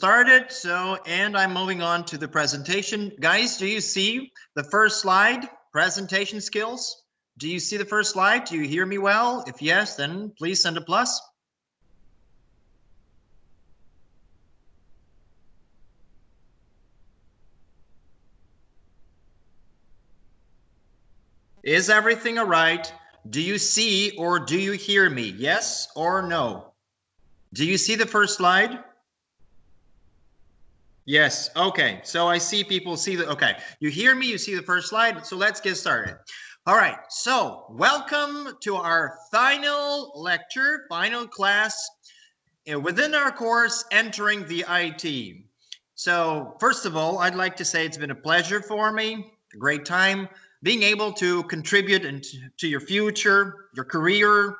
started. And I'm moving on to the presentation. Guys, do you see the first slide? Presentation skills. Do you see the first slide? Do you hear me well? If yes, then please send a plus. Is everything all right? Do you see or do you hear me? Yes or no? Do you see the first slide? Yes. Okay. So I see people see the, okay. You hear me, you see the first slide. So let's get started. All right. So welcome to our final lecture, final class within our course, Entering the IT. So first of all, I'd like to say it's been a pleasure for me, a great time being able to contribute to your future, your career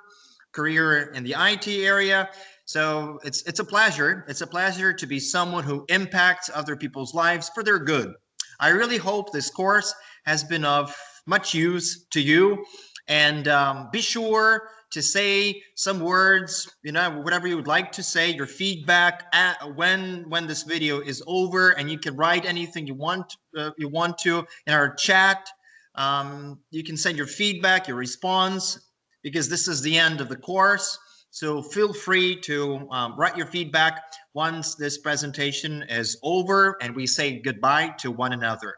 in the IT area. So it's a pleasure. It's a pleasure to be someone who impacts other people's lives for their good. I really hope this course has been of much use to you. And be sure to say some words, whatever you would like to say, your feedback when this video is over, and you can write anything you want to in our chat. You can send your feedback, your response, because this is the end of the course. So feel free to write your feedback once this presentation is over and we say goodbye to one another.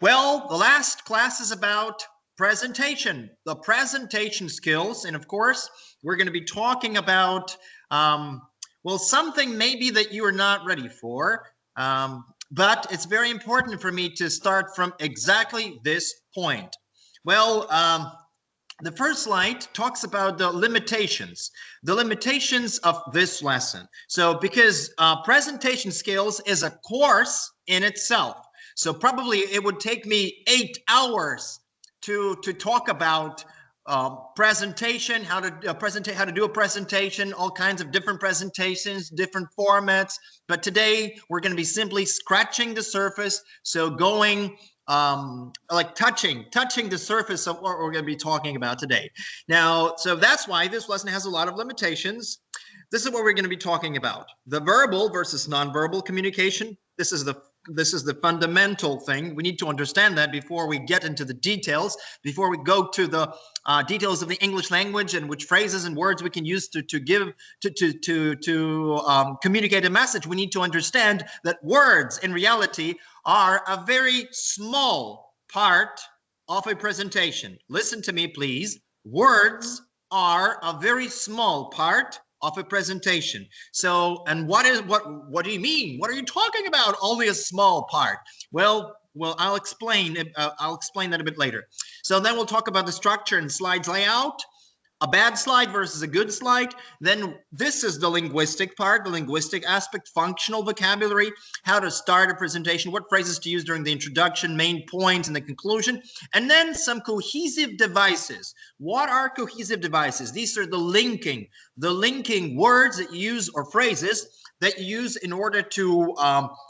Well, the last class is about presentation, the presentation skills. And of course, we're going to be talking about, well, something maybe that you are not ready for. But it's very important for me to start from exactly this point. Well, the first slide talks about the limitations of this lesson. So because presentation skills is a course in itself. So probably it would take me 8 hours to talk about presentation, how to do a presentation, all kinds of different presentations, different formats. But today we're going to be simply scratching the surface. So going like touching the surface of what we're going to be talking about today. Now, so that's why this lesson has a lot of limitations. This is what we're going to be talking about: the verbal versus nonverbal communication. This is the fundamental thing. We need to understand that before we get into the details, before we go to the details of the English language and which phrases and words we can use to communicate a message. We need to understand that words in reality are a very small part of a presentation. Listen to me, please. Words are a very small part of a presentation. So, and what do you mean? What are you talking about? Only a small part. Well, I'll explain that a bit later. So then we'll talk about the structure and slides layout, a bad slide versus a good slide. Then this is the linguistic part, the linguistic aspect, functional vocabulary, how to start a presentation, what phrases to use during the introduction, main points, and the conclusion. And then some cohesive devices. What are cohesive devices? These are the linking words that you use or phrases that you use in order to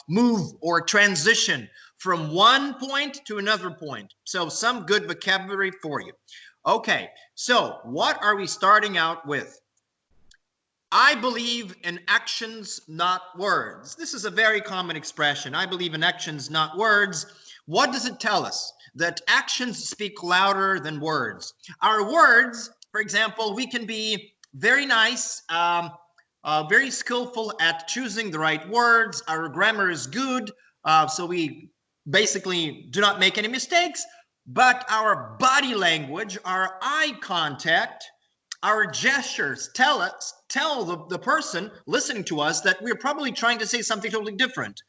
move or transition from one point to another point. So some good vocabulary for you. Okay, so what are we starting out with? I believe in actions, not words. This is a very common expression. I believe in actions, not words. What does it tell us? That actions speak louder than words. Our words, for example, we can be very nice, very skillful at choosing the right words. Our grammar is good, so we basically do not make any mistakes. But our body language, our eye contact, our gestures tell the person listening to us that we're probably trying to say something totally different.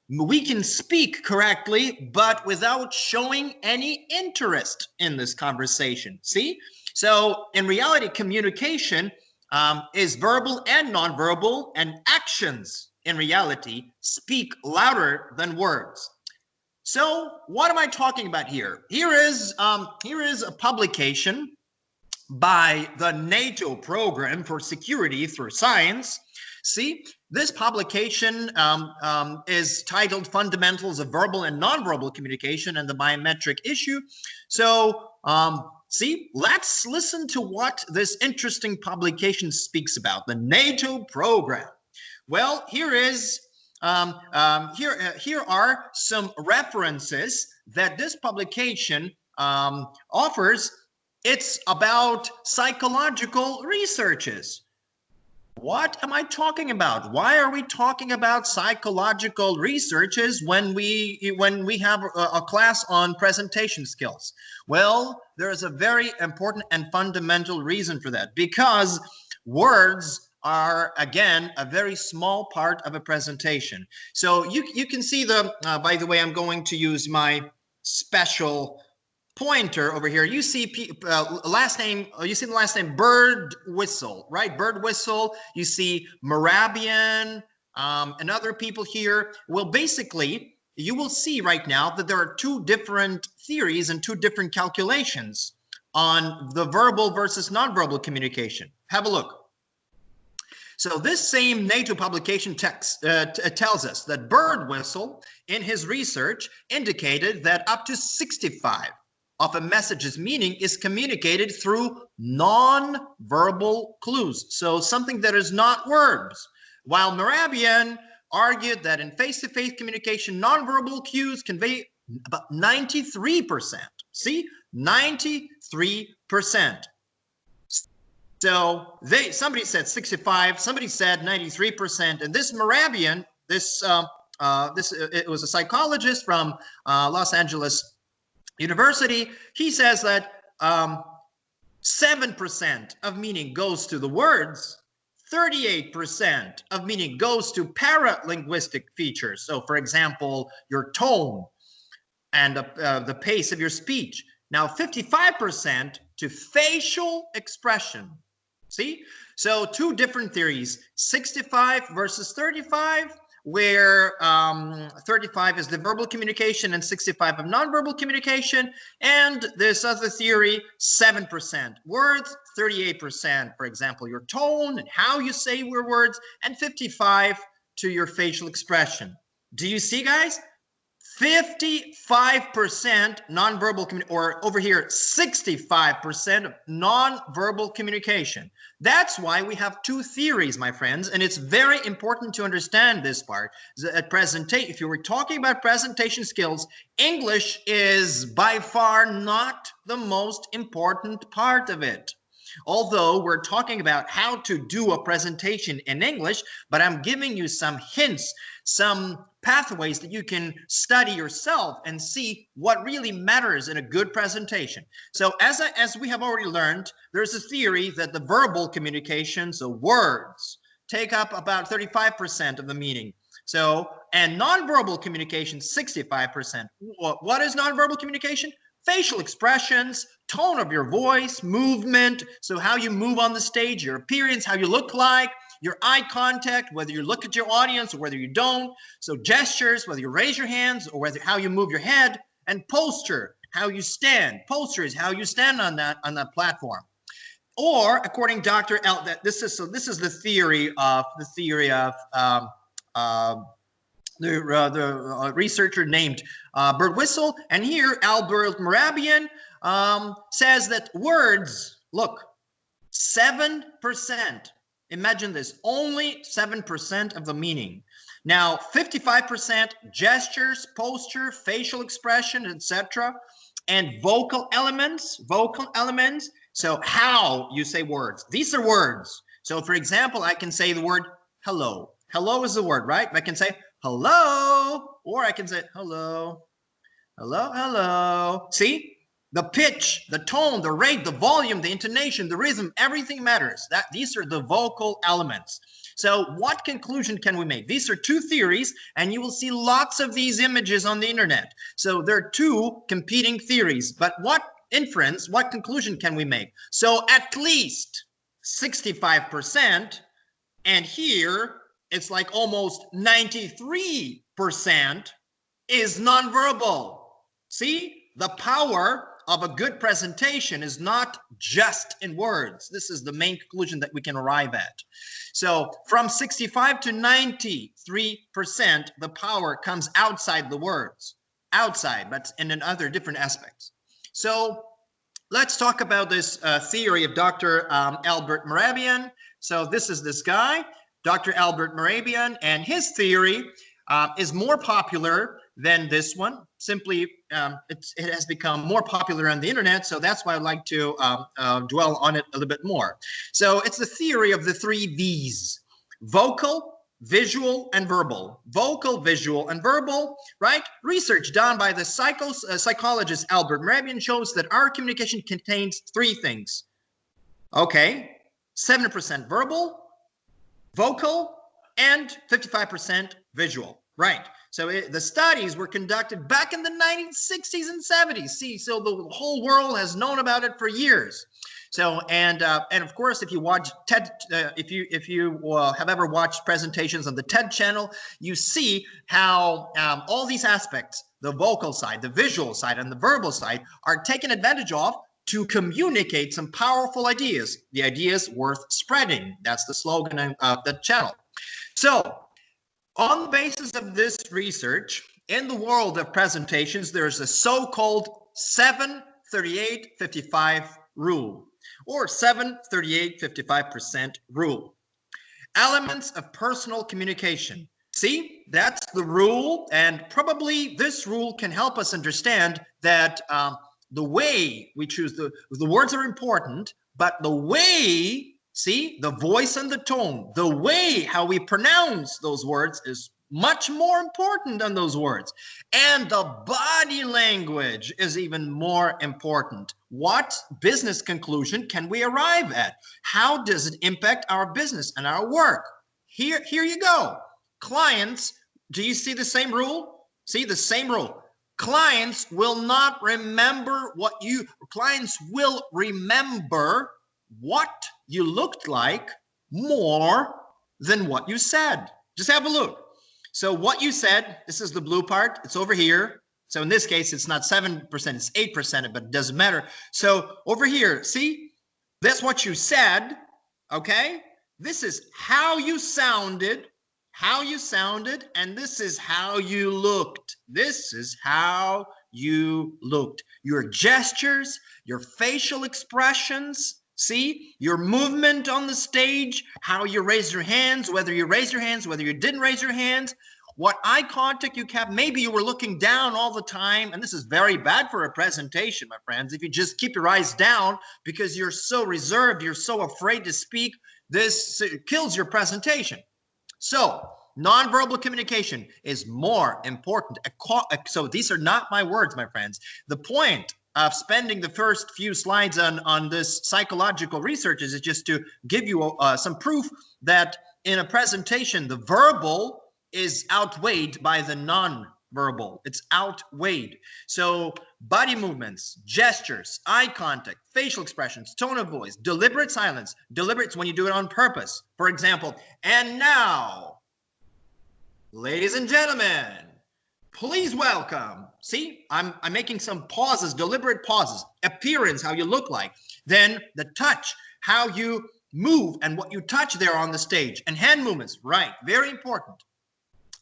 We can speak correctly, but without showing any interest in this conversation. See? So in reality, communication is verbal and nonverbal, and actions in reality speak louder than words. So what am I talking about here? Here is a publication by the NATO Program for Security Through Science. See, this publication is titled Fundamentals of Verbal and Nonverbal Communication and the Biometric Issue. So see, let's listen to what this interesting publication speaks about, the NATO Program. Well, here are some references that this publication offers. It's about psychological researches. What am I talking about? Why are we talking about psychological researches when we have a class on presentation skills? Well, there is a very important and fundamental reason for that, because words are, again, a very small part of a presentation. So you can see by the way, I'm going to use my special pointer over here. You see last name, you see the last name Bird Whistle, right? Bird Whistle. You see Morabian and other people here. Well, basically, you will see right now that there are two different theories and two different calculations on the verbal versus nonverbal communication. Have a look. So this same NATO publication text tells us that Bird Whistle, in his research, indicated that up to 65 of a message's meaning is communicated through non-verbal clues, so something that is not words, while Morabian argued that in face-to-face communication, non-verbal cues convey about 93%. See, 93%. So somebody said 65, somebody said 93%, and this Morabian, it was a psychologist from Los Angeles University. He says that 7% of meaning goes to the words, 38% of meaning goes to paralinguistic features. So, for example, your tone and the pace of your speech. Now, 55% to facial expression. See? So, two different theories, 65 versus 35. Where 35 is the verbal communication and 65 of nonverbal communication. And this other theory, 7% words, 38%, for example, your tone and how you say your words, and 55 to your facial expression. Do you see, guys? 55% nonverbal, or over here, 65% of nonverbal communication. That's why we have two theories, my friends, and it's very important to understand this part. If you were talking about presentation skills, English is by far not the most important part of it. Although we're talking about how to do a presentation in English, but I'm giving you some hints, some pathways that you can study yourself and see what really matters in a good presentation. So as we have already learned, there's a theory that the verbal communication, so words, take up about 35% of the meaning. So, and nonverbal communication, 65%. What is nonverbal communication? Facial expressions, tone of your voice, movement, so how you move on the stage, your appearance, how you look like, your eye contact, whether you look at your audience or whether you don't, so gestures, whether you raise your hands or how you move your head, and posture, how you stand. Posture is how you stand on that platform. Or according to Dr. L, this is the theory of the researcher named Bird Whistle, and here Albert Morabian says that words, look, 7%. Imagine this, only 7% of the meaning. Now, 55% gestures, posture, facial expression, etc., and vocal elements. So how you say words. These are words. So, for example, I can say the word hello. Hello is the word, right? I can say hello, or I can say hello, hello, hello. See? The pitch, the tone, the rate, the volume, the intonation, the rhythm, everything matters. These are the vocal elements. So what conclusion can we make? These are two theories, and you will see lots of these images on the internet. So there are two competing theories, but what inference, what conclusion can we make? So at least 65%, and here it's like almost 93% is nonverbal. See, the power of a good presentation is not just in words. This is the main conclusion that we can arrive at. So from 65 to 93%, the power comes outside the words, outside, but in other different aspects. So let's talk about this theory of Dr. Albert Morabian. So this is this guy. Dr. Albert Mehrabian, and his theory is more popular than this one. Simply, it has become more popular on the internet, so that's why I'd like to dwell on it a little bit more. So it's the theory of the 3 V's: vocal, visual, and verbal. Vocal, visual, and verbal, right? Research done by the psychologist Albert Mehrabian shows that our communication contains 3 things. Okay, 70% verbal, vocal, and 55% visual, right? So the studies were conducted back in the 1960s and 70s. See, so the whole world has known about it for years. So and of course, if you watch TED, if you have ever watched presentations on the TED channel, you see how all these aspects, the vocal side, the visual side, and the verbal side, are taken advantage of to communicate some powerful ideas. The ideas worth spreading. That's the slogan of the channel. So on the basis of this research, in the world of presentations, there's a so-called 7-38-55 rule, or 7-38-55% rule. Elements of personal communication. See, that's the rule, and probably this rule can help us understand that the way we choose the words are important, but the way, see, the voice and the tone, the way how we pronounce those words is much more important than those words. And the body language is even more important. What business conclusion can we arrive at? How does it impact our business and our work? Here you go. Clients, do you see the same rule? See, the same rule. Clients will not remember clients will remember what you looked like more than what you said. Just have a look. So what you said, this is the blue part, it's over here. So in this case, it's not 7%, it's 8%, but it doesn't matter. So over here, see, that's what you said, okay? This is how you sounded, and this is how you looked. This is how you looked. Your gestures, your facial expressions, see, your movement on the stage, how you raise your hands, whether you raised your hands, whether you didn't raise your hands, what eye contact you kept. Maybe you were looking down all the time, and this is very bad for a presentation, my friends. If you just keep your eyes down because you're so reserved, you're so afraid to speak, this kills your presentation. So nonverbal communication is more important. So these are not my words, my friends. The point of spending the first few slides on this psychological research is just to give you some proof that in a presentation, the verbal is outweighed by the non-verbal. It's outweighed. So body movements, gestures, eye contact, facial expressions, tone of voice, deliberate silence. Deliberate's when you do it on purpose. For example, and now, ladies and gentlemen, please welcome. See, I'm making some pauses, deliberate pauses. Appearance, how you look like. Then the touch, how you move and what you touch there on the stage. And hand movements, right, very important.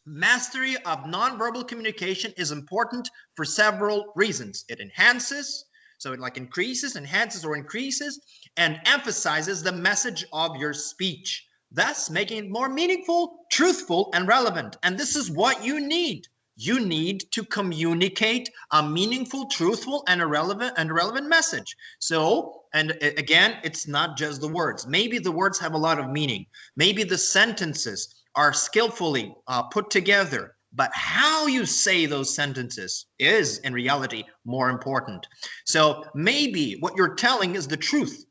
Mastery of nonverbal communication is important for several reasons. It enhances, so it like increases, enhances, or increases, and emphasizes the message of your speech, thus making it more meaningful, truthful, and relevant. And this is what you need. You need to communicate a meaningful, truthful, and relevant message. So, and again, it's not just the words. Maybe the words have a lot of meaning. Maybe the sentences are skillfully put together, but how you say those sentences is in reality more important. So maybe what you're telling is the truth,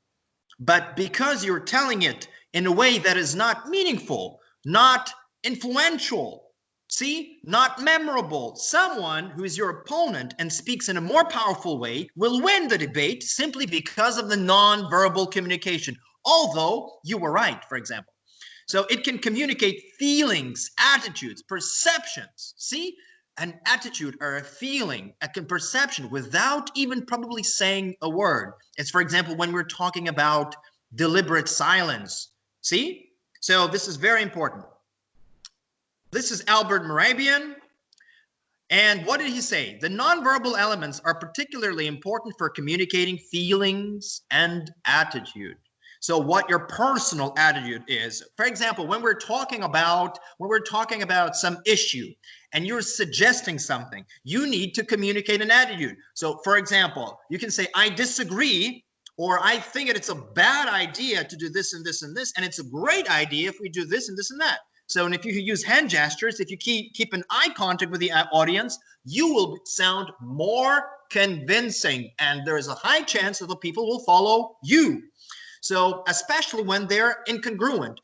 but because you're telling it in a way that is not meaningful, not influential, see, not memorable, someone who is your opponent and speaks in a more powerful way will win the debate simply because of the non-verbal communication, although you were right, for example. So it can communicate feelings, attitudes, perceptions. See, an attitude or a feeling, a perception without even probably saying a word. It's, for example, when we're talking about deliberate silence. See? So this is very important. This is Albert Mehrabian. And what did he say? The nonverbal elements are particularly important for communicating feelings and attitude. So what your personal attitude is. For example, when we're talking about some issue and you're suggesting something, you need to communicate an attitude. So for example, you can say, I disagree, or I think it's a bad idea to do this and this and this, and it's a great idea if we do this and this and that. So, and if you use hand gestures, if you keep an eye contact with the audience, you will sound more convincing, and there is a high chance that the people will follow you. So, especially when they're incongruent,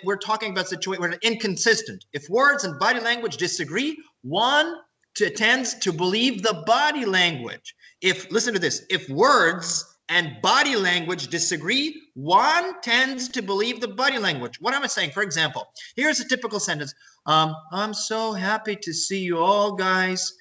we're talking about situations where they're inconsistent. If words and body language disagree, one tends to believe the body language. Listen to this, if words and body language disagree, one tends to believe the body language. What am I saying? For example, here's a typical sentence. I'm so happy to see you all, guys.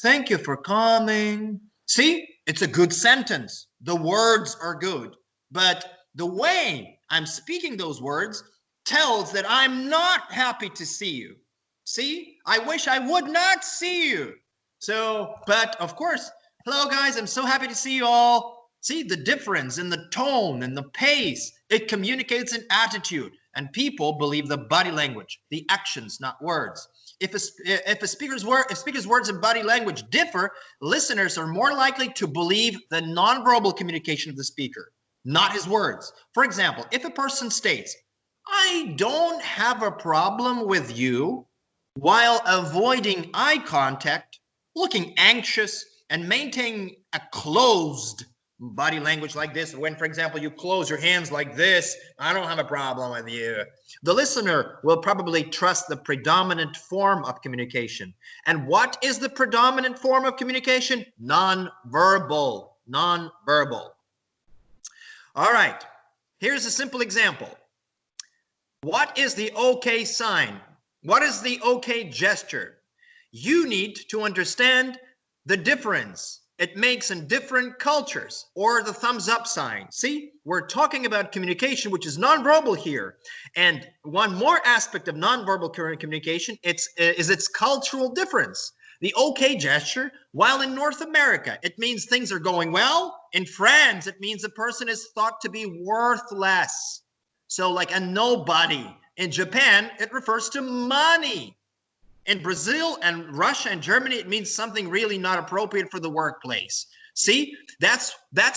Thank you for coming. See, it's a good sentence. The words are good, but the way I'm speaking those words tells that I'm not happy to see you. See, I wish I would not see you. So, but of course, hello guys, I'm so happy to see you all. See the difference in the tone and the pace. It communicates an attitude, and people believe the body language, the actions, not words. If a speaker's words and body language differ, listeners are more likely to believe the nonverbal communication of the speaker, not his words. For example, if a person states, I don't have a problem with you, while avoiding eye contact, looking anxious, and maintaining a closed body language like this, when, for example, you close your hands like this, I don't have a problem with you, the listener will probably trust the predominant form of communication. And what is the predominant form of communication? Non-verbal. Non-verbal. All right, here's a simple example. What is the OK sign? What is the OK gesture? You need to understand the difference it makes in different cultures, or the thumbs up sign. See, we're talking about communication, which is nonverbal here. And one more aspect of nonverbal communication is its cultural difference. The OK gesture, while in North America, it means things are going well. In France, it means a person is thought to be worthless. So like a nobody. In Japan, it refers to money. In Brazil and Russia and Germany, it means something really not appropriate for the workplace. See, that's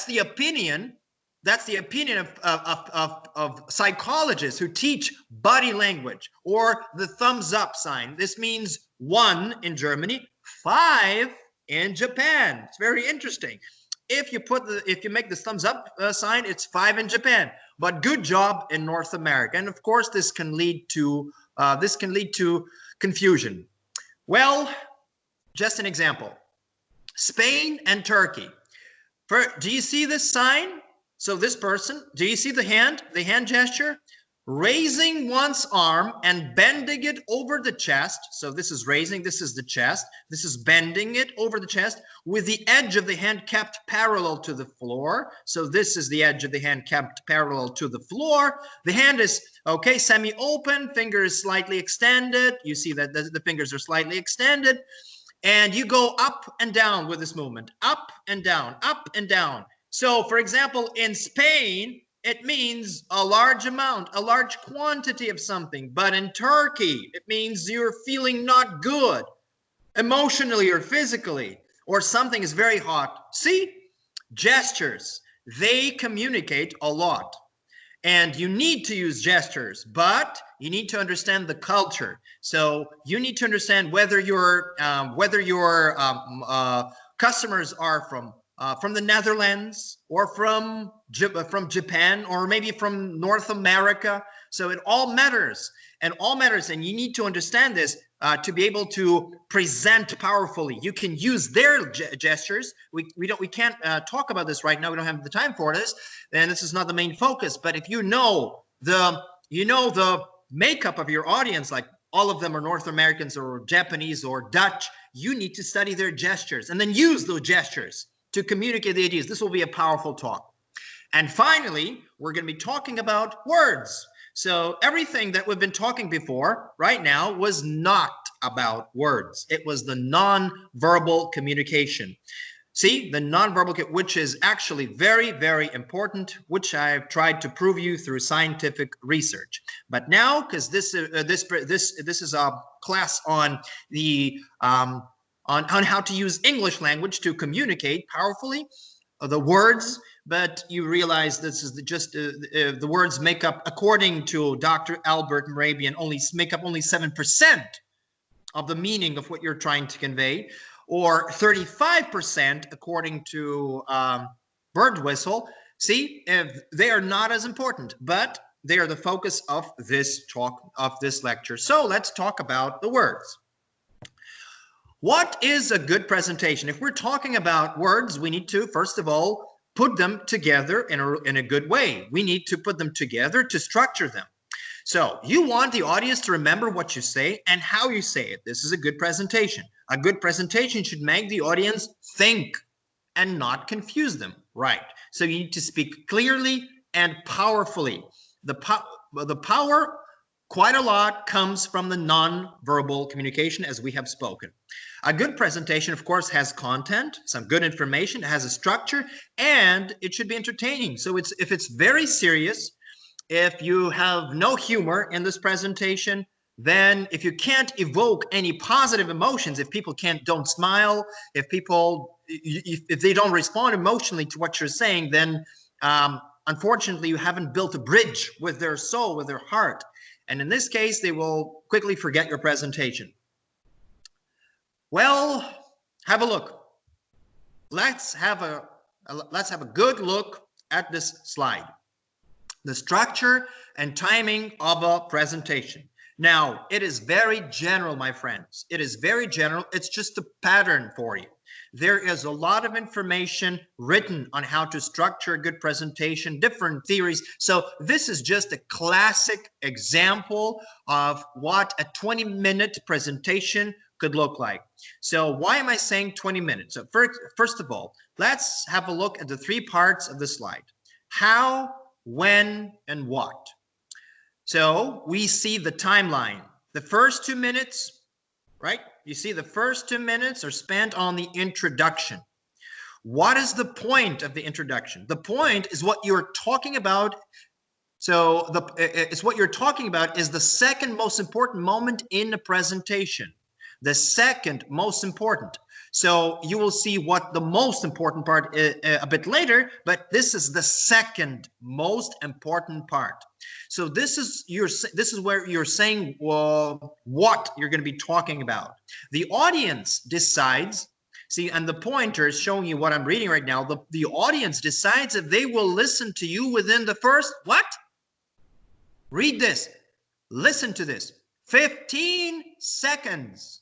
the opinion. That's the opinion of psychologists who teach body language, or the thumbs up sign. This means 1 in Germany, 5 in Japan. It's very interesting. If you make the thumbs up sign, it's 5 in Japan. But good job in North America. And of course, this can lead to confusion. Well, just an example. Spain and Turkey. Do you see this sign? So this person, do you see the hand gesture? Raising one's arm and bending it over the chest. So this is raising, this is the chest. This is bending it over the chest with the edge of the hand kept parallel to the floor. So this is the edge of the hand kept parallel to the floor. The hand is, okay, semi-open, fingers slightly extended. You see that the fingers are slightly extended. And you go up and down with this movement, up and down, up and down. So for example, in Spain, it means a large amount, a large quantity of something. But in Turkey, it means you're feeling not good, emotionally or physically, or something is very hot. See, gestures, they communicate a lot. And you need to use gestures, but you need to understand the culture. So you need to understand whether your customers are from the Netherlands, or from Japan, or maybe from North America. So it all matters, and you need to understand this to be able to present powerfully. You can use their gestures. We can't talk about this right now. We don't have the time for this, and this is not the main focus. But if you know the makeup of your audience, like all of them are North Americans or Japanese or Dutch, you need to study their gestures and then use those gestures to communicate the ideas. This will be a powerful talk. And finally, we're going to be talking about words. So everything that we've been talking before right now was not about words. It was the non-verbal communication. See, the nonverbal, which is actually very, very important, which I've tried to prove you through scientific research. But now, because this is a class on the on how to use English language to communicate powerfully, the words. But you realize this is just the words make up, according to Dr. Albert Mehrabian, make up only 7% of the meaning of what you're trying to convey, or 35% according to Birdwhistle. See, if they are not as important, but they are the focus of this talk, of this lecture. So let's talk about the words. What is a good presentation? If we're talking about words, we need to, first of all, put them together in a good way. We need to put them together to structure them. So you want the audience to remember what you say and how you say it. This is a good presentation. A good presentation should make the audience think and not confuse them, right? So you need to speak clearly and powerfully. The power, quite a lot, comes from the non-verbal communication, as we have spoken. A good presentation, of course, has content, some good information, it has a structure, and it should be entertaining. So if it's very serious, if you have no humor in this presentation, then if you can't evoke any positive emotions, if people don't smile, if they don't respond emotionally to what you're saying, then unfortunately you haven't built a bridge with their soul, with their heart. And in this case, they will quickly forget your presentation. Well, have a look. Let's have a good look at this slide. The structure and timing of a presentation. Now, it is very general, my friends. It is very general. It's just a pattern for you. There is a lot of information written on how to structure a good presentation, different theories. So this is just a classic example of what a 20-minute presentation could look like. So why am I saying 20 minutes? So first of all, let's have a look at the 3 parts of the slide. How, when, and what. So we see the timeline. The first 2 minutes, right? You see the first 2 minutes are spent on the introduction. What is the point of the introduction? The point is what you're talking about. So it's what you're talking about is the second most important moment in the presentation. The second most important. So you will see what the most important part is a bit later, but this is the second most important part. So this is where you're saying what you're going to be talking about. The audience decides. See, and the pointer is showing you what I'm reading right now. The audience decides if they will listen to you within the first what? Read this. Listen to this. 15 seconds.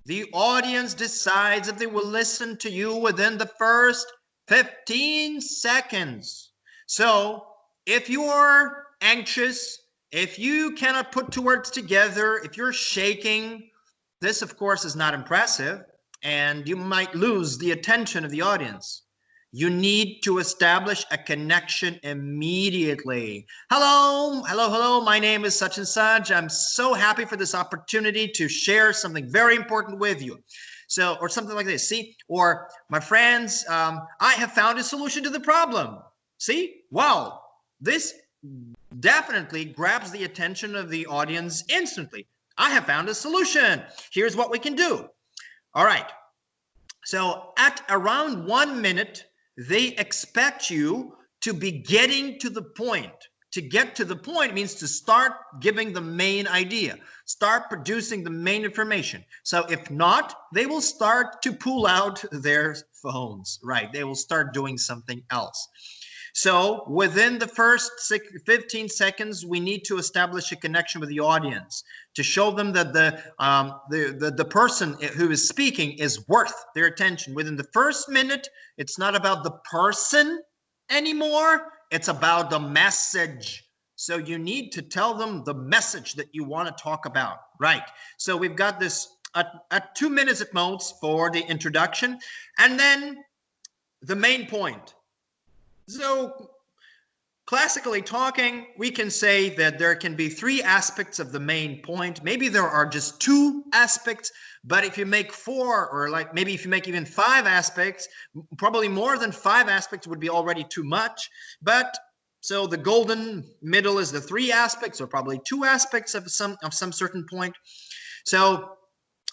The audience decides if they will listen to you within the first 15 seconds. So if you are anxious, if you cannot put 2 words together, if you're shaking, this of course is not impressive and you might lose the attention of the audience. You need to establish a connection immediately. Hello, hello, hello. My name is such and such. I'm so happy for this opportunity to share something very important with you. So, or something like this, see? Or, my friends, I have found a solution to the problem. See? Wow. This definitely grabs the attention of the audience instantly. I have found a solution. Here's what we can do. All right. So, at around 1 minute, they expect you to be getting to the point. To get to the point means to start giving the main idea, start producing the main information. So if not, they will start to pull out their phones, right? They will start doing something else. So within the first 15 seconds, we need to establish a connection with the audience to show them that the person who is speaking is worth their attention. Within the first minute, it's not about the person anymore. It's about the message. So you need to tell them the message that you want to talk about, right? So we've got this at 2 minutes at most for the introduction, and then the main point. So Classically talking, we can say that there can be 3 aspects of the main point. Maybe there are just 2 aspects, but if you make 4, or like maybe if you make even 5 aspects, probably more than 5 aspects would be already too much. But so the golden middle is the 3 aspects, or probably 2 aspects of some certain point. So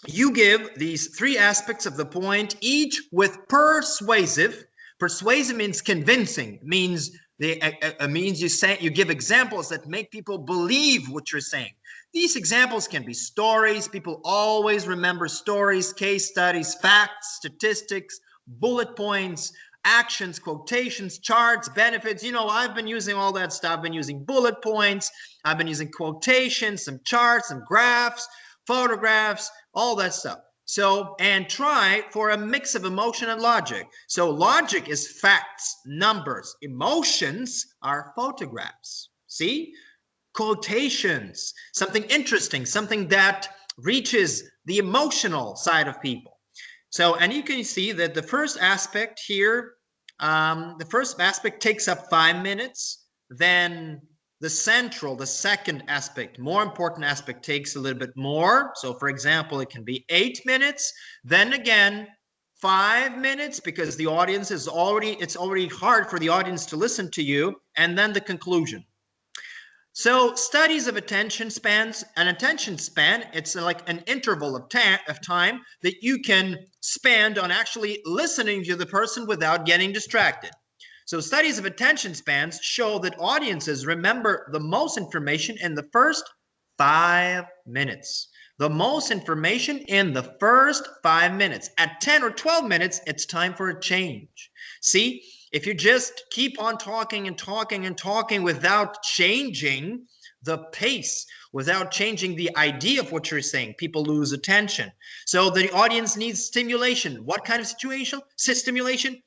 you give these 3 aspects of the point, each with persuasive. Persuasive means convincing, means you give examples that make people believe what you're saying. These examples can be stories. People always remember stories, case studies, facts, statistics, bullet points, actions, quotations, charts, benefits. You know, I've been using all that stuff. I've been using bullet points. I've been using quotations, some charts, some graphs, photographs, all that stuff. So, and try for a mix of emotion and logic. So logic is facts, numbers. Emotions are photographs. See? Quotations, something interesting, something that reaches the emotional side of people. So, and you can see that the first aspect here, the first aspect takes up 5 minutes. Then the second aspect, more important aspect, takes a little bit more. So for example, it can be 8 minutes. Then again, 5 minutes, because the audience is it's already hard for the audience to listen to you. And then the conclusion. So studies of attention spans, an attention span, it's like an interval of time that you can spend on actually listening to the person without getting distracted. So studies of attention spans show that audiences remember the most information in the first 5 minutes. The most information in the first 5 minutes. At 10 or 12 minutes, it's time for a change. See, if you just keep on talking and talking and talking without changing the pace, without changing the idea of what you're saying, people lose attention. So the audience needs stimulation. What kind of stimulation?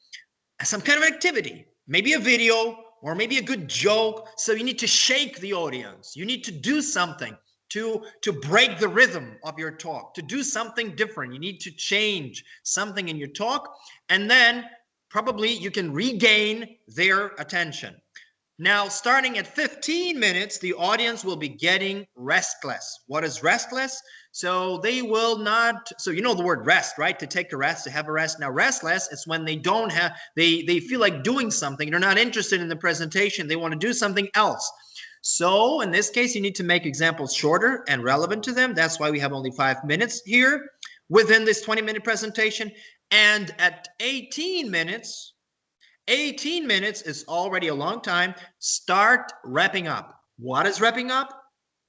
Some kind of activity, maybe a video or maybe a good joke. So you need to shake the audience. You need to do something to break the rhythm of your talk, to do something different. You need to change something in your talk, and then probably you can regain their attention. Now, starting at 15 minutes, the audience will be getting restless. What is restless? So they will not, so you know the word rest, right? To take a rest, to have a rest. Now, restless is when they don't have, they feel like doing something. They're not interested in the presentation. They want to do something else. So in this case, you need to make examples shorter and relevant to them. That's why we have only 5 minutes here within this 20-minute presentation. And at 18 minutes is already a long time. Start wrapping up. What is wrapping up?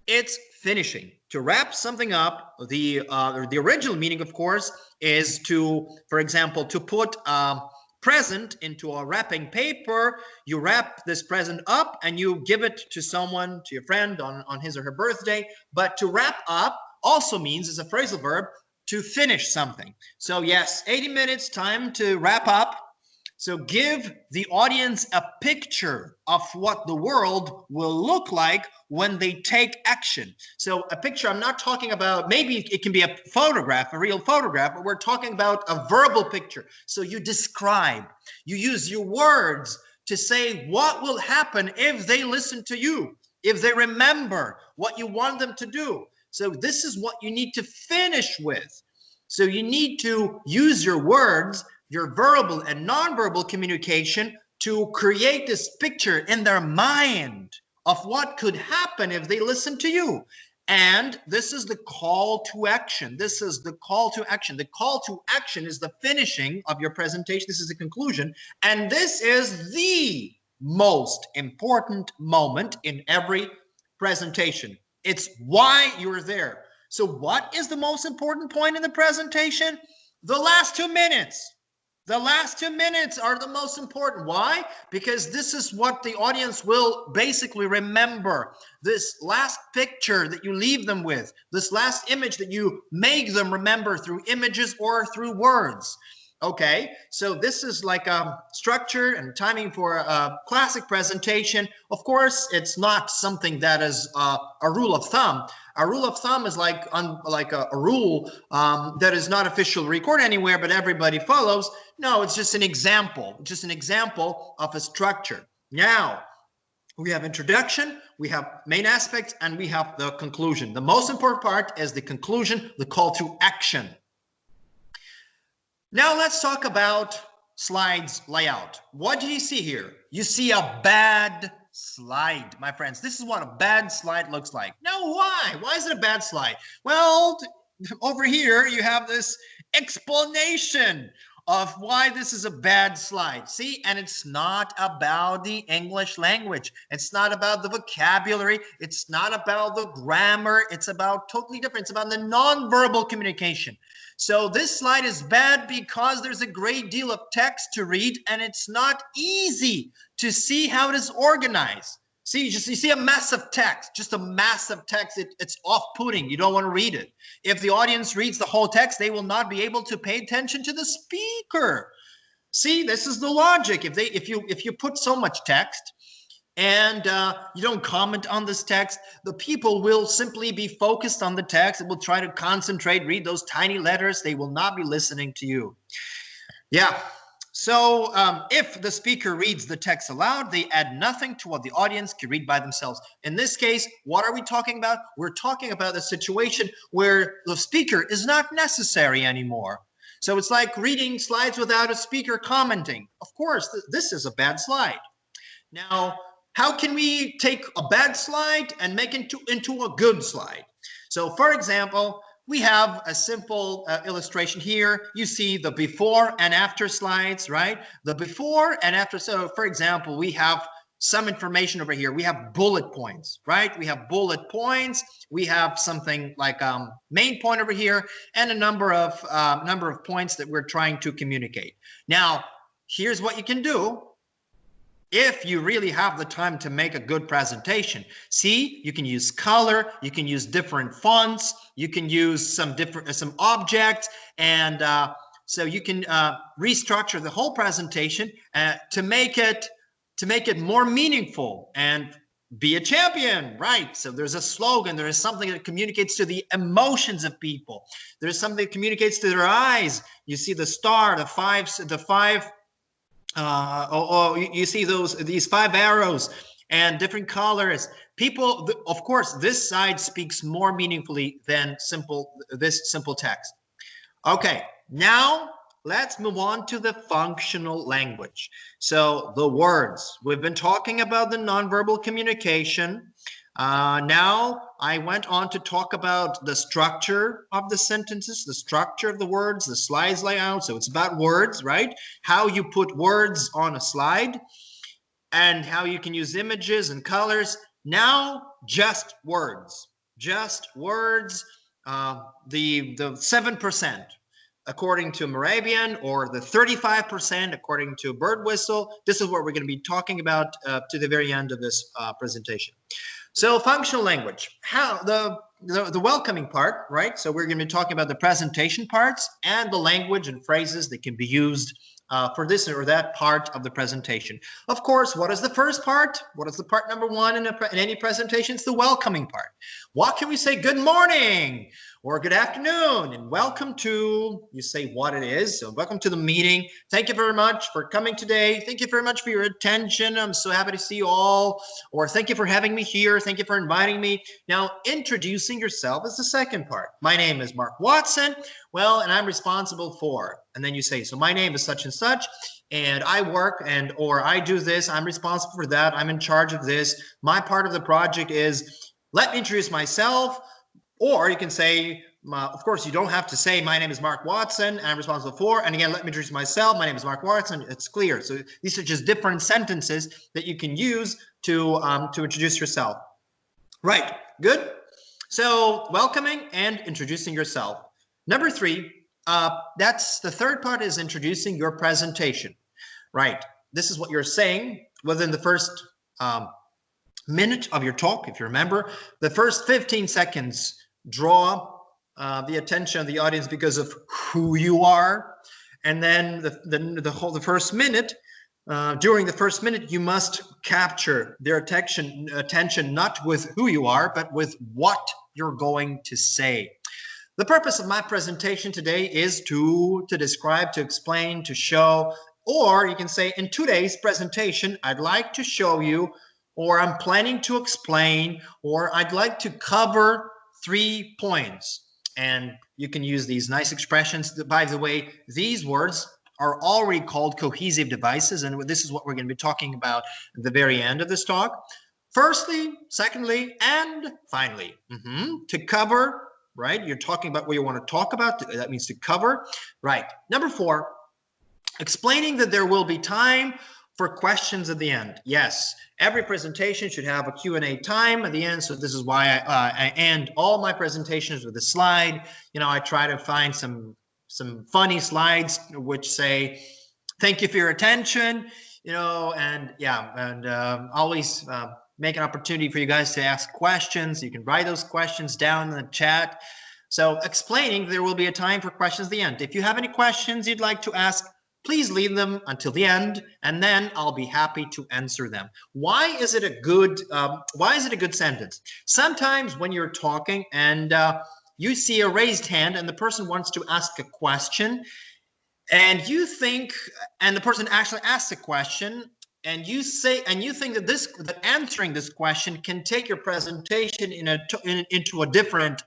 It's finishing. To wrap something up, the original meaning, of course, is to, for example, to put a present into a wrapping paper. You wrap this present up and you give it to someone, to your friend on his or her birthday. But to wrap up also means, as a phrasal verb, to finish something. So yes, 80 minutes, time to wrap up. So give the audience a picture of what the world will look like when they take action. So a picture, I'm not talking about, maybe it can be a photograph, a real photograph, but we're talking about a verbal picture. So you describe, you use your words to say what will happen if they listen to you, if they remember what you want them to do. So this is what you need to finish with. So you need to use your words, your verbal and nonverbal communication, to create this picture in their mind of what could happen if they listen to you. And this is the call to action. This is the call to action. The call to action is the finishing of your presentation. This is the conclusion. And this is the most important moment in every presentation. It's why you're there. So what is the most important point in the presentation? The last 2 minutes. The last 2 minutes are the most important. Why? Because this is what the audience will basically remember. This last picture that you leave them with, this last image that you make them remember through images or through words. Okay, so this is like a structure and timing for a classic presentation. Of course, it's not something that is a rule of thumb. A rule of thumb is like a rule that is not officially recorded anywhere, but everybody follows. No, it's just an example. Just an example of a structure. Now, We have introduction, we have main aspects, and we have the conclusion. The most important part is the conclusion, the call to action. Now let's talk about slides layout. What do you see here? You see a bad slide, my friends. This is what a bad slide looks like. Now, why? Why is it a bad slide? Well, over here you have this explanation of why this is a bad slide. See, and it's not about the English language. It's not about the vocabulary. It's not about the grammar. It's about totally different. It's about the nonverbal communication. So this slide is bad because there's a great deal of text to read, and it's not easy to see how it is organized. See, you see a massive text, just a massive text. It's off-putting. You don't want to read it. If the audience reads the whole text, they will not be able to pay attention to the speaker. See, this is the logic. If you put so much text and you don't comment on this text, the people will simply be focused on the text. They will try to concentrate, read those tiny letters. They will not be listening to you. Yeah. So if the speaker reads the text aloud, they add nothing to what the audience can read by themselves. In this case, what are we talking about? We're talking about a situation where the speaker is not necessary anymore. So it's like reading slides without a speaker commenting. Of course, this is a bad slide. Now, how can we take a bad slide and make it into a good slide? So for example, we have a simple illustration here. You see the before and after slides, right? The before and after. So for example, we have some information over here. We have bullet points, right? We have bullet points. We have something like main point over here and a number of points that we're trying to communicate. Now, here's what you can do. If you really have the time to make a good presentation, see, you can use color, you can use different fonts, you can use some objects, and so you can restructure the whole presentation to make it more meaningful and be a champion, right? So there's a slogan, there is something that communicates to the emotions of people. There's something that communicates to their eyes. You see the star, the five. You see these 5 arrows and different colors. People, of course, this side speaks more meaningfully than this simple text. Okay, now let's move on to the functional language. So the words. We've been talking about the nonverbal communication. Now I went on to talk about the structure of the sentences, the structure of the words, the slides layout. So it's about words, right? How you put words on a slide and how you can use images and colors. Now just words, the 7%. According to Moravian, or the 35% according to Bird Whistle. This is what we're going to be talking about to the very end of this presentation. So functional language, how the welcoming part, right? So we're going to be talking about the presentation parts and the language and phrases that can be used for this or that part of the presentation. Of course, what is the first part? What is the part number 1 in any presentation? It's the welcoming part. What can we say? Good morning or good afternoon, and welcome to, you say what it is. So welcome to the meeting. Thank you very much for coming today. Thank you very much for your attention. I'm so happy to see you all. Or thank you for having me here. Thank you for inviting me. Now, introducing yourself is the second part. My name is Mark Watson. Well, and I'm responsible for, and then you say, so my name is such and such, and I work or I do this. I'm responsible for that. I'm in charge of this. My part of the project is, let me introduce myself. Or you can say, of course, you don't have to say, my name is Mark Watson, and I'm responsible for, and again, let me introduce myself. My name is Mark Watson. It's clear. So these are just different sentences that you can use to introduce yourself. Right. Good. So welcoming and introducing yourself. Number 3, that's the third part, is introducing your presentation. Right. This is what you're saying within the first minute of your talk. If you remember, the first 15 seconds draw the attention of the audience because of who you are, and then the first minute. During the first minute, you must capture their attention not with who you are, but with what you're going to say. The purpose of my presentation today is to describe, to explain, to show, or you can say, in today's presentation, I'd like to show you or I'm planning to explain, or I'd like to cover 3 points. And you can use these nice expressions. By the way, these words are already called cohesive devices, and this is what we're going to be talking about at the very end of this talk. Firstly, secondly, and finally. To cover, right? You're talking about what you want to talk about. That means to cover, right? Number 4, explaining that there will be time for questions at the end. Yes, every presentation should have a Q&A time at the end. So this is why I end all my presentations with a slide. You know, I try to find some funny slides which say, thank you for your attention, you know, and yeah, and always make an opportunity for you guys to ask questions. You can write those questions down in the chat. So explaining there will be a time for questions at the end. If you have any questions you'd like to ask, please leave them until the end, and then I'll be happy to answer them. Why is it a good sentence? Sometimes when you're talking and you see a raised hand and the person wants to ask a question, and you think, and the person actually asks a question, and you say, and you think that answering this question can take your presentation into a different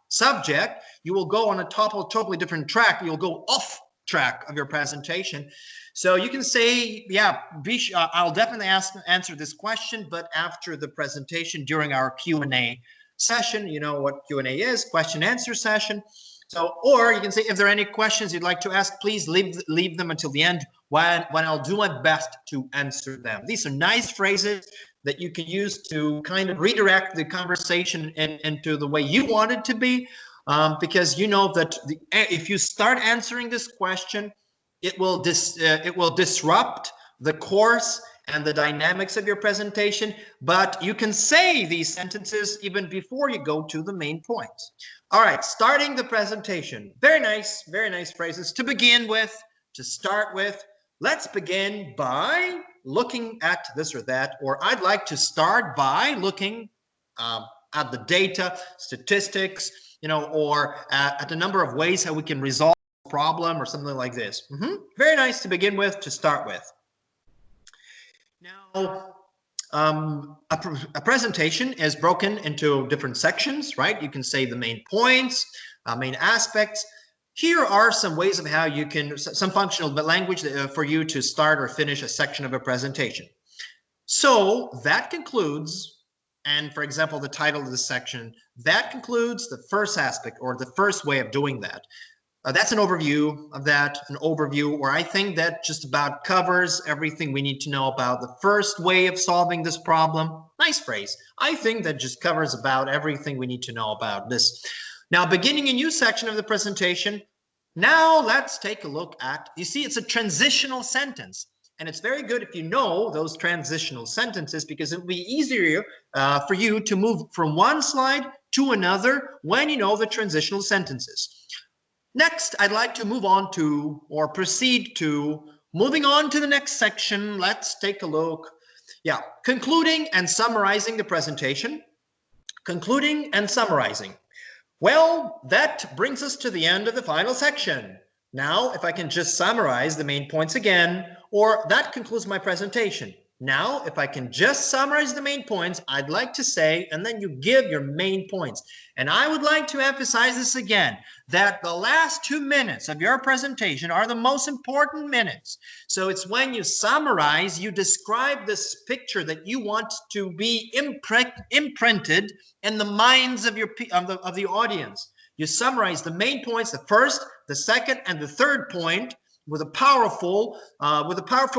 subject, you will go on a totally different track. You'll go off track of your presentation. So you can say, yeah, I'll definitely answer this question, but after the presentation during our Q&A session. You know what Q&A is, question answer session. So, or you can say, if there are any questions you'd like to ask, please leave them until the end when I'll do my best to answer them. These are nice phrases that you can use to kind of redirect the conversation into the way you want it to be. Because you know that if you start answering this question, it will disrupt the course and the dynamics of your presentation. But you can say these sentences even before you go to the main points. All right, starting the presentation. Very nice phrases to begin with, to start with. Let's begin by looking at this or that, or I'd like to start by looking at the data, statistics, you know, or at the number of ways how we can resolve a problem or something like this. Very nice to begin with, to start with. Now, a presentation is broken into different sections, right? You can say the main points, main aspects. Here are some ways of how you can, some functional language for you to start or finish a section of a presentation. So that concludes, and for example, the title of the section, that concludes the first aspect or the first way of doing that. That's an overview of that, an overview where I think that just about covers everything we need to know about the first way of solving this problem. Nice phrase. I think that just covers about everything we need to know about this. Now, beginning a new section of the presentation, now let's take a look at, you see, it's a transitional sentence. And it's very good if you know those transitional sentences, because it'll be easier for you to move from one slide to another when you know the transitional sentences. Next, I'd like to move on to, or proceed to, moving on to the next section. Let's take a look. Yeah, concluding and summarizing the presentation. Concluding and summarizing. Well, that brings us to the end of the final section. Now, if I can just summarize the main points again, or that concludes my presentation. Now, if I can just summarize the main points, I'd like to say, and then you give your main points. And I would like to emphasize this again, that the last 2 minutes of your presentation are the most important minutes. So it's when you summarize, you describe this picture that you want to be imprinted in the minds of the audience. You summarize the main points, the first, the second, and the third point, with a powerful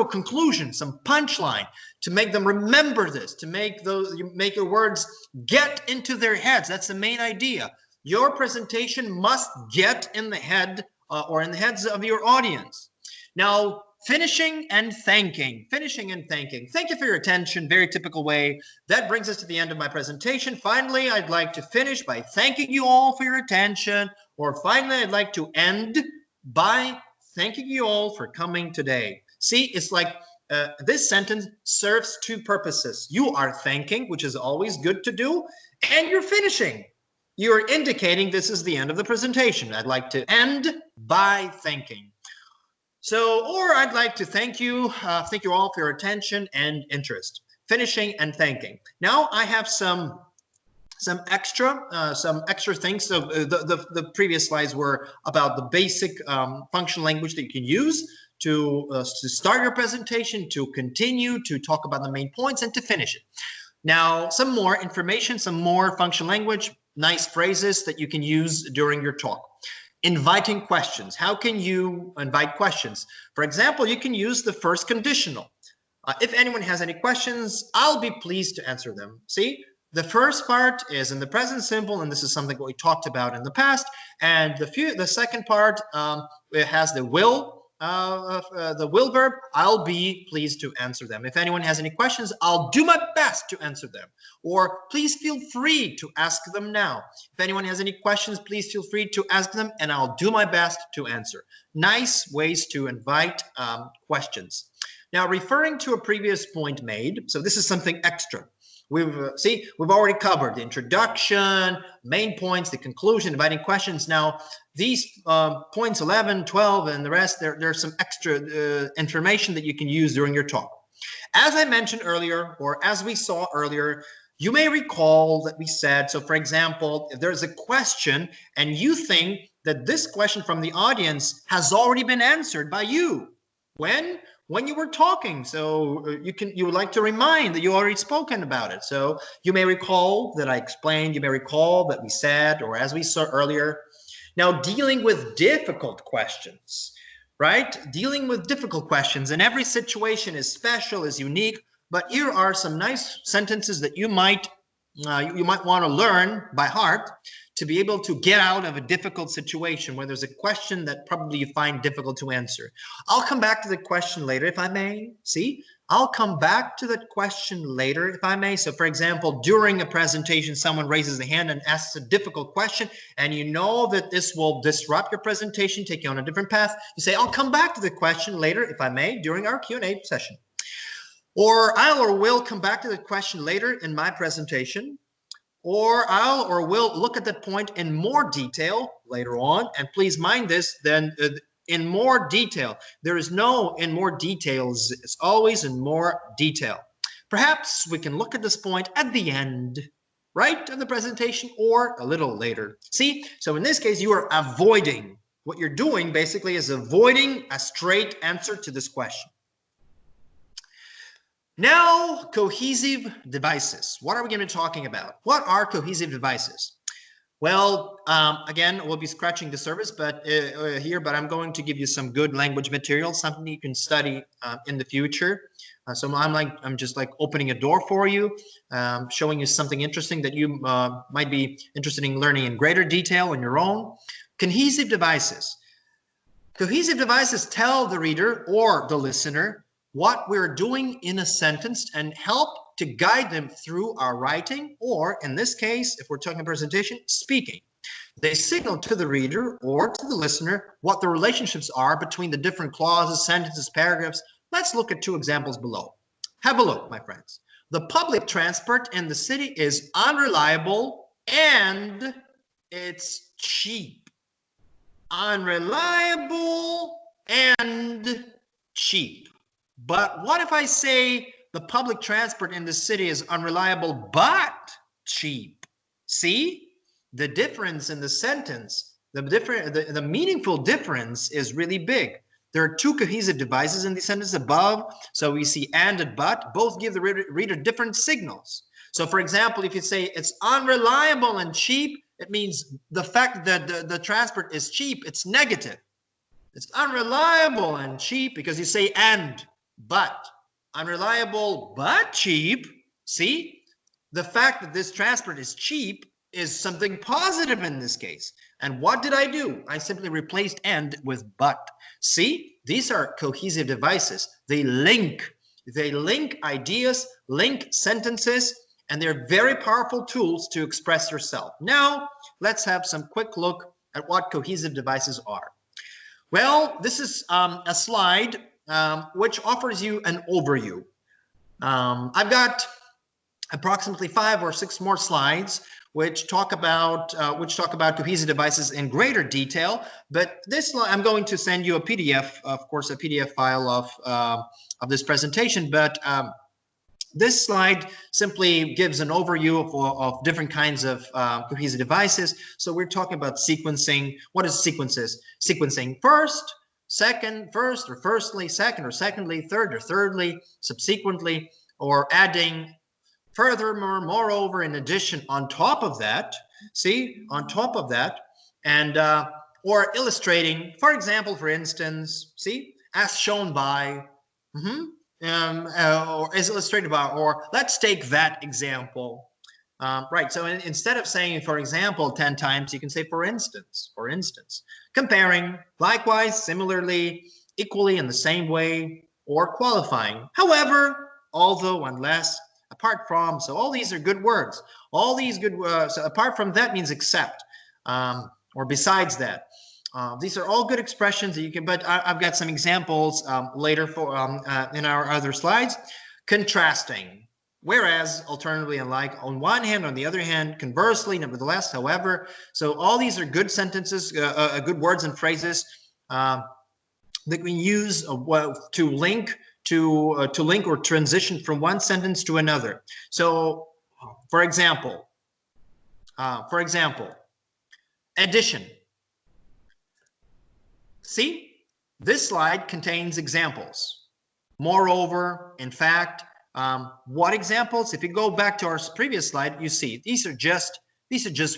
conclusion, some punchline, to make them remember this, to make your words get into their heads. That's the main idea. Your presentation must get in the head or in the heads of your audience. Now, finishing and thanking. Thank you for your attention. Very typical way. That brings us to the end of my presentation. Finally, I'd like to finish by thanking you all for your attention, or finally, I'd like to end by thanking you all for coming today. See, it's like this sentence serves 2 purposes. You are thanking, which is always good to do, and you're finishing. You're indicating this is the end of the presentation. I'd like to end by thanking. So, or I'd like to thank you all for your attention and interest. finishing, and thanking. Now I have some extra things. So the previous slides were about the basic functional language that you can use to start your presentation, to continue, to talk about the main points, and to finish it. Now, some more information, some more functional language, nice phrases that you can use during your talk. Inviting questions. How can you invite questions? For example, you can use the first conditional. If anyone has any questions, I'll be pleased to answer them. See, the first part is in the present simple, and this is something that we talked about in the past. And the second part, it has the will verb. I'll be pleased to answer them. If anyone has any questions, I'll do my best to answer them. Or please feel free to ask them now. If anyone has any questions, please feel free to ask them, and I'll do my best to answer. Nice ways to invite questions. Now, referring to a previous point made, so this is something extra. We've already covered the introduction, main points, the conclusion, inviting questions. Now, these points 11, 12, and the rest, there's some extra information that you can use during your talk. As I mentioned earlier, or as we saw earlier, you may recall that we said, so for example, if there's a question and you think that this question from the audience has already been answered by you. When you were talking, so you would like to remind that you already spoken about it. So you may recall that I explained, you may recall that we said, or as we saw earlier. Now, dealing with difficult questions, right? Dealing with difficult questions, and every situation is special, is unique, but here are some nice sentences that you might want to learn by heart to be able to get out of a difficult situation where there's a question that probably you find difficult to answer. I'll come back to the question later, if I may. See, I'll come back to the question later, if I may. So for example, during a presentation, someone raises a hand and asks a difficult question, and you know that this will disrupt your presentation, take you on a different path. You say, I'll come back to the question later, if I may, during our Q&A session. Or I'll or will come back to the question later in my presentation. Or I'll or will look at that point in more detail later on. And please mind this, then in more detail. There is no in more details. It's always in more detail. Perhaps we can look at this point at the end, right, of the presentation, or a little later. See, so in this case, you are avoiding. What you're doing basically is avoiding a straight answer to this question. Now, cohesive devices. What are we going to be talking about? What are cohesive devices? Well, again, we'll be scratching the surface but I'm going to give you some good language material, something you can study in the future. So I'm just like opening a door for you, showing you something interesting that you might be interested in learning in greater detail on your own. Cohesive devices. Cohesive devices tell the reader or the listener what we're doing in a sentence and help to guide them through our writing, or in this case, if we're talking presentation, speaking. They signal to the reader or to the listener what the relationships are between the different clauses, sentences, paragraphs. Let's look at two examples below. Have a look, my friends. The public transport in the city is unreliable and it's cheap. Unreliable and cheap. But what if I say the public transport in the city is unreliable but cheap? See, the difference in the sentence, the meaningful difference is really big. There are two cohesive devices in the sentence above. So we see and but. Both give the reader different signals. So for example, if you say it's unreliable and cheap, it means the fact that the transport is cheap, it's negative. It's unreliable and cheap because you say and. But unreliable but cheap. See, the fact that this transport is cheap is something positive in this case. And what did I do? I simply replaced and with but. See, these are cohesive devices. They link ideas, link sentences, and they're very powerful tools to express yourself. Now, let's have some quick look at what cohesive devices are. Well, this is a slide which offers you an overview. I've got approximately 5 or 6 more slides which talk about cohesive devices in greater detail. But this I'm going to send you a PDF, of course, a PDF file of this presentation. But This slide simply gives an overview of different kinds of cohesive devices. So we're talking about sequencing. What is sequences? Sequencing first, second, first, or firstly, second, or secondly, third, or thirdly, subsequently, or adding furthermore, moreover, in addition, on top of that, see, on top of that, and or illustrating, for example, for instance, see, as shown by, or as illustrated by, or let's take that example. Right, so instead of saying, for example, 10 times, you can say, for instance, comparing, likewise, similarly, equally, in the same way, or qualifying. However, although, unless, apart from, so all these are good words. All these good words, so apart from that means except, or besides that. These are all good expressions that you can, but I've got some examples later for in our other slides. Contrasting, whereas, alternatively, unlike, on one hand, on the other hand, conversely, nevertheless, however. So all these are good sentences, good words and phrases that we use to link or transition from one sentence to another. So, for example, addition. See, this slide contains examples. Moreover, in fact, what examples? If you go back to our previous slide, you see these are just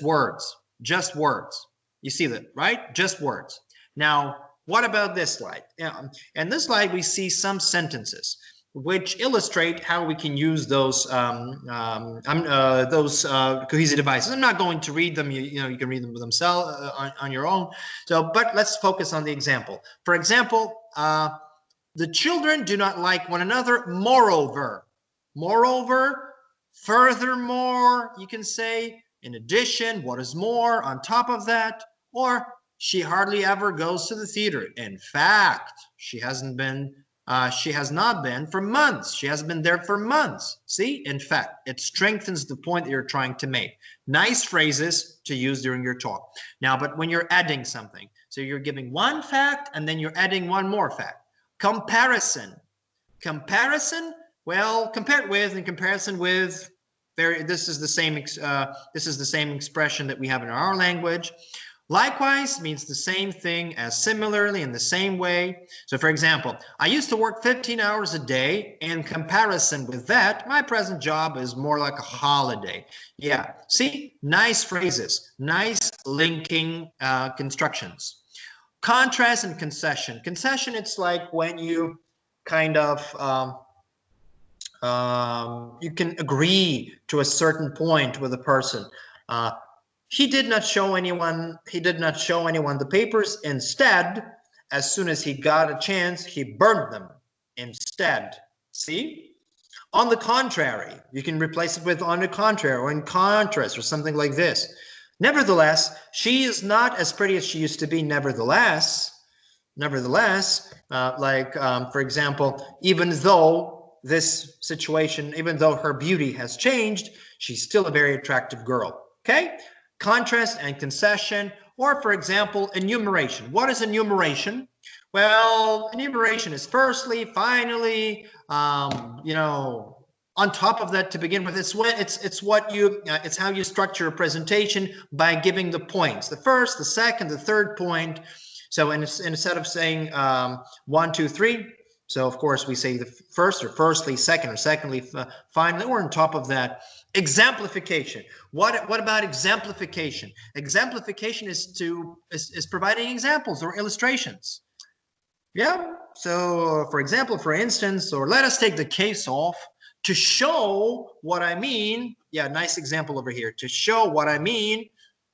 words, just words. You see that, right? Just words. Now, what about this slide? In this slide, we see some sentences which illustrate how we can use those cohesive devices. I'm not going to read them. You can read them themselves on your own. So, but let's focus on the example. For example, the children do not like one another. Moreover, furthermore, you can say, in addition, what is more, on top of that, or she hardly ever goes to the theater. In fact, she has not been for months. She hasn't been there for months. See, in fact, it strengthens the point that you're trying to make. Nice phrases to use during your talk. Now, but when you're adding something, so you're giving one fact and then you're adding one more fact. Comparison. Well, compared with, in comparison with, this is the same expression that we have in our language. Likewise means the same thing as similarly, in the same way. So, for example, I used to work 15 hours a day. In comparison with that, my present job is more like a holiday. Yeah, see, nice phrases, nice linking constructions. Contrast and concession. Concession, it's like when you kind of you can agree to a certain point with a person. He did not show anyone the papers. Instead, as soon as he got a chance, he burned them instead. See? On the contrary, you can replace it with on the contrary or in contrast or something like this. Nevertheless, she is not as pretty as she used to be. Nevertheless, for example, even though this situation, even though her beauty has changed, she's still a very attractive girl. Okay? Contrast and concession, or for example, enumeration. What is enumeration? Well, enumeration is firstly, finally, on top of that to begin with. It's how you structure a presentation by giving the points, the first, the second, the third point. So instead of saying 1, 2, 3, so of course we say the first or firstly, second or secondly, finally, or on top of that. Exemplification. What about exemplification? Exemplification is providing examples or illustrations. Yeah. So, for example, for instance, or let us take the case of to show what I mean. Yeah, nice example over here. To show what I mean.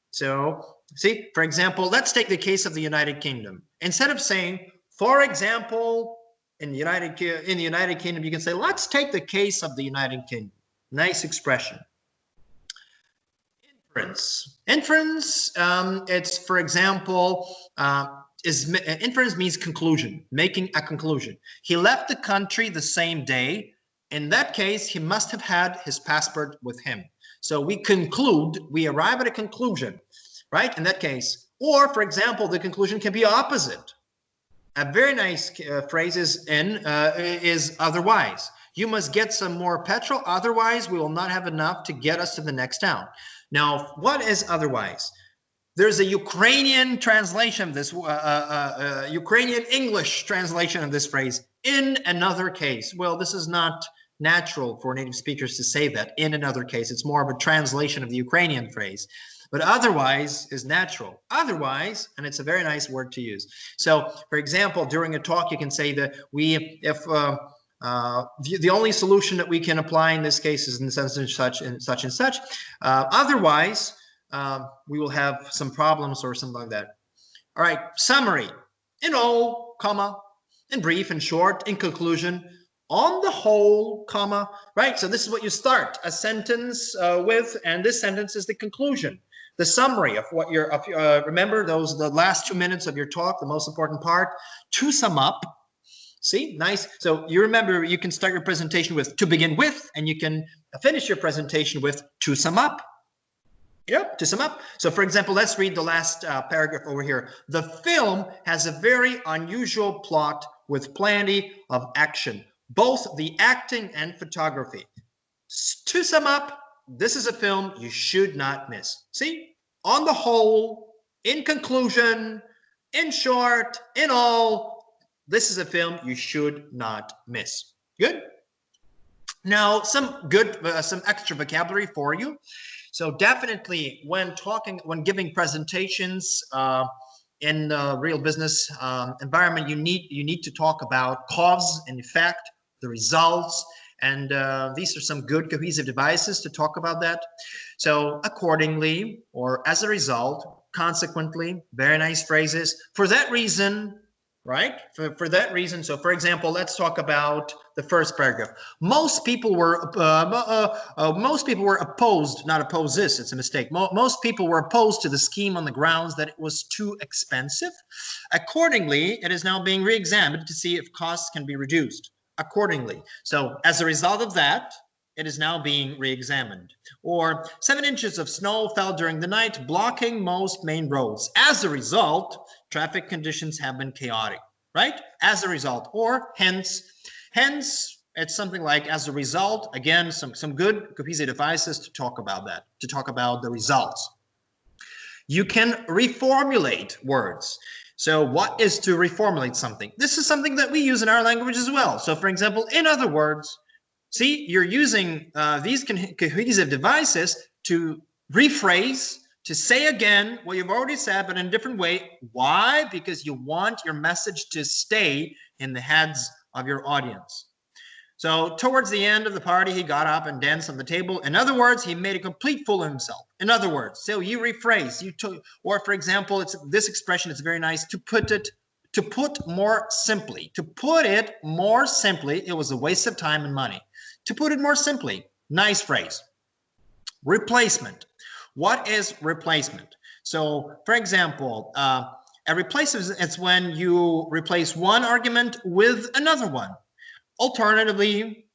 So, see, for example, let's take the case of the United Kingdom. Instead of saying, for example, in the United Kingdom, you can say, let's take the case of the United Kingdom. Nice expression. Inference. Inference, it's, for example, inference means conclusion, making a conclusion. He left the country the same day. In that case, he must have had his passport with him. So we arrive at a conclusion, right? In that case. Or, for example, the conclusion can be opposite. A very nice phrase is otherwise. You must get some more petrol, otherwise we will not have enough to get us to the next town. Now, what is otherwise? There's a Ukrainian translation of this, Ukrainian English translation of this phrase, in another case. Well, this is not natural for native speakers to say that, in another case. It's more of a translation of the Ukrainian phrase. But otherwise is natural. Otherwise, and it's a very nice word to use. So, for example, during a talk, you can say that the only solution that we can apply in this case is in such and such and such and such. Otherwise, we will have some problems or something like that. All right, summary. In all, comma, in brief, in short, in conclusion, on the whole, comma, right? So this is what you start a sentence with, and this sentence is the conclusion, the summary of what you're, remember the last 2 minutes of your talk, the most important part, to sum up. See, nice. So you remember, you can start your presentation with to begin with, and you can finish your presentation with to sum up. Yep, to sum up. So for example, let's read the last paragraph over here. The film has a very unusual plot with plenty of action, both the acting and photography. To sum up, this is a film you should not miss. See, on the whole, in conclusion, in short, in all, this is a film you should not miss. Good? Now, some extra vocabulary for you. So definitely when giving presentations in the real business environment, you need to talk about cause and effect, the results, and these are some good cohesive devices to talk about that. So accordingly, or as a result, consequently, very nice phrases. For that reason, right? For that reason. So for example, let's talk about the first paragraph. Most people were opposed, not oppose this, it's a mistake. Most people were opposed to the scheme on the grounds that it was too expensive. Accordingly, it is now being re-examined to see if costs can be reduced. Accordingly. So as a result of that, it is now being re-examined. Or 7 inches of snow fell during the night, blocking most main roads. As a result, traffic conditions have been chaotic, right? As a result, or hence, it's something like as a result. Again, some good cohesive devices to talk about that, to talk about the results. You can reformulate words. So what is to reformulate something? This is something that we use in our language as well. So for example, in other words, see, you're using these cohesive devices to rephrase, to say again what you've already said, but in a different way. Why? Because you want your message to stay in the heads of your audience. So towards the end of the party, he got up and danced on the table. In other words, he made a complete fool of himself. In other words, so you rephrase, or for example, it's this expression is very nice, to put more simply. To put it more simply, it was a waste of time and money. To put it more simply, nice phrase. Replacement. What is replacement? So, for example, a replacement is when you replace one argument with another one. Alternatively,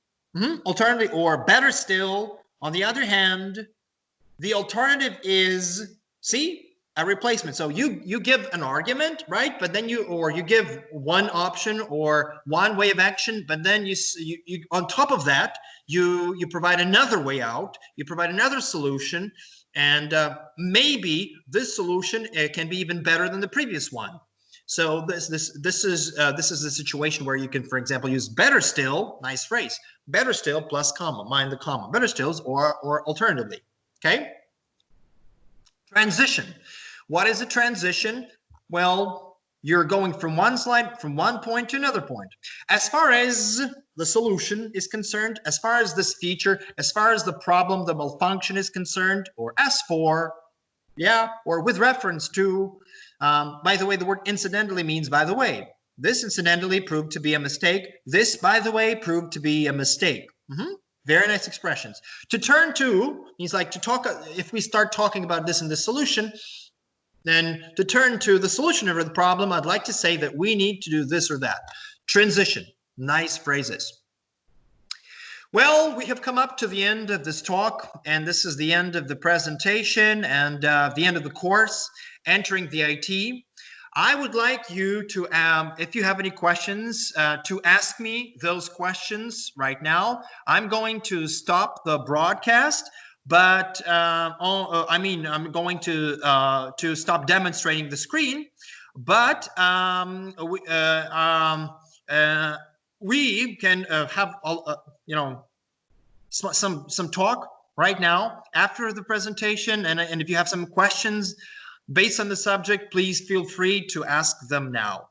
or better still, on the other hand, the alternative is, see, a replacement. So you give an argument, right? But then you give one option or one way of action, but then you on top of that, you provide another way out, you provide another solution, and maybe this solution can be even better than the previous one. So this is the situation where you can, for example, use better still, nice phrase, better still plus comma, mind the comma, better stills or alternatively, okay? Transition. What is a transition? Well, you're going from one point to another point. As far as the solution is concerned, as far as this feature, as far as the problem, the malfunction is concerned, or as for, yeah, or with reference to. By the way, the word incidentally means by the way. This incidentally proved to be a mistake. This, by the way, proved to be a mistake. Very nice expressions. To turn to means like to talk. If we start talking about this in the solution, then to turn to the solution of the problem, I'd like to say that we need to do this or that. Transition. Nice phrases. Well, we have come up to the end of this talk, and this is the end of the presentation and the end of the course, Entering the IT. I would like you to, if you have any questions, to ask me those questions right now. I'm going to stop the broadcast, but I'm going to stop demonstrating the screen. But we can have some talk right now after the presentation, and if you have some questions based on the subject, please feel free to ask them now.